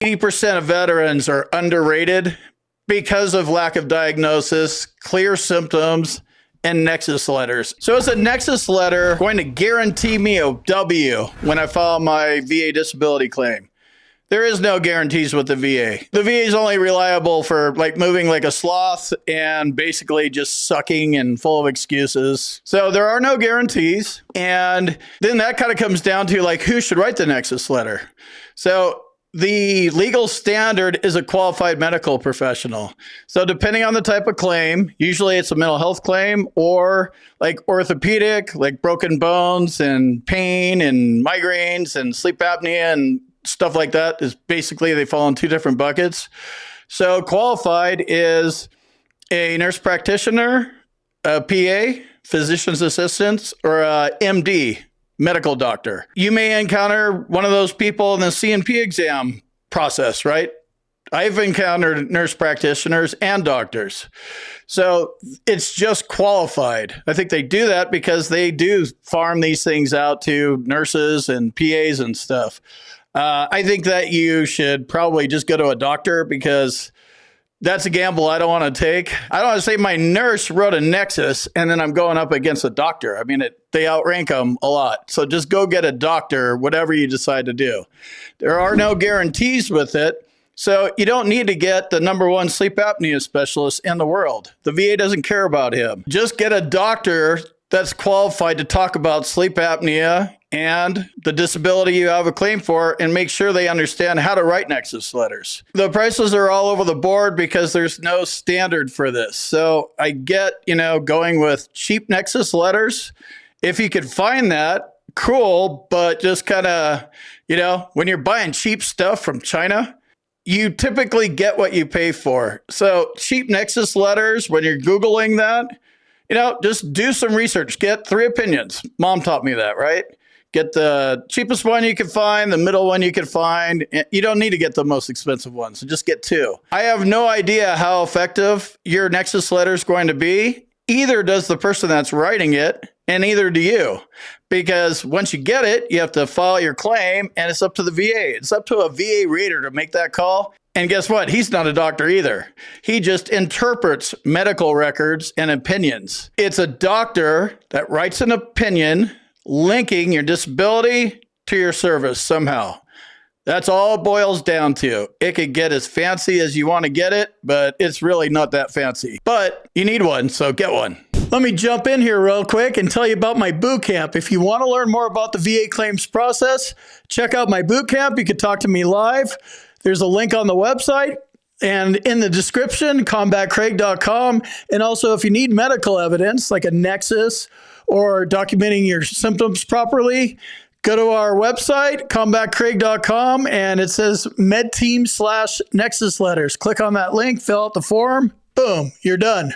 80% of veterans are underrated because of lack of diagnosis, clear symptoms, and Nexus letters. So is a Nexus letter going to guarantee me a W when I file my VA disability claim? There is no guarantees with the VA. The VA is only reliable for like moving like a sloth and basically just sucking and full of excuses. So there are no guarantees. And then that kind of comes down to like who should write the Nexus letter. So the legal standard is a qualified medical professional. So depending on the type of claim, usually it's a mental health claim or like orthopedic, like broken bones and pain and migraines and sleep apnea and stuff like that is basically they fall in two different buckets. So qualified is a nurse practitioner, a PA, physician's assistant, or a MD, medical doctor. You may encounter one of those people in the CNP exam process, right? I've encountered nurse practitioners and doctors. So it's just qualified. I think they do that because they do farm these things out to nurses and PAs and stuff. I think that you should probably just go to a doctor because that's a gamble I don't want to take. I don't want to say my nurse wrote a Nexus and then I'm going up against a doctor. I mean, they outrank them a lot. So just go get a doctor, whatever you decide to do. There are no guarantees with it. So you don't need to get the #1 sleep apnea specialist in the world. The VA doesn't care about him. Just get a doctor that's qualified to talk about sleep apnea and the disability you have a claim for and make sure they understand how to write Nexus letters. The prices are all over the board because there's no standard for this. So I get, going with cheap Nexus letters. If you could find that, cool, but just kind of, when you're buying cheap stuff from China, you typically get what you pay for. So cheap Nexus letters, when you're Googling that, just do some research. Get 3 opinions. Mom taught me that, right? Get the cheapest one you can find, the middle one you can find. You don't need to get the most expensive one, so just get 2. I have no idea how effective your Nexus letter is going to be. Either does the person that's writing it, and neither do you. Because once you get it, you have to file your claim, and it's up to the VA. It's up to a VA rater to make that call. And guess what? He's not a doctor either. He just interprets medical records and opinions. It's a doctor that writes an opinion linking your disability to your service somehow. That's all it boils down to. It could get as fancy as you want to get it, but it's really not that fancy. But you need one, so get one. Let me jump in here real quick and tell you about my boot camp. If you want to learn more about the VA claims process, check out my boot camp. You can talk to me live. There's a link on the website and in the description, combatcraig.com. And also, if you need medical evidence like a Nexus or documenting your symptoms properly, go to our website, combatcraig.com, and it says medteam/Nexus letters. Click on that link, fill out the form, boom, you're done.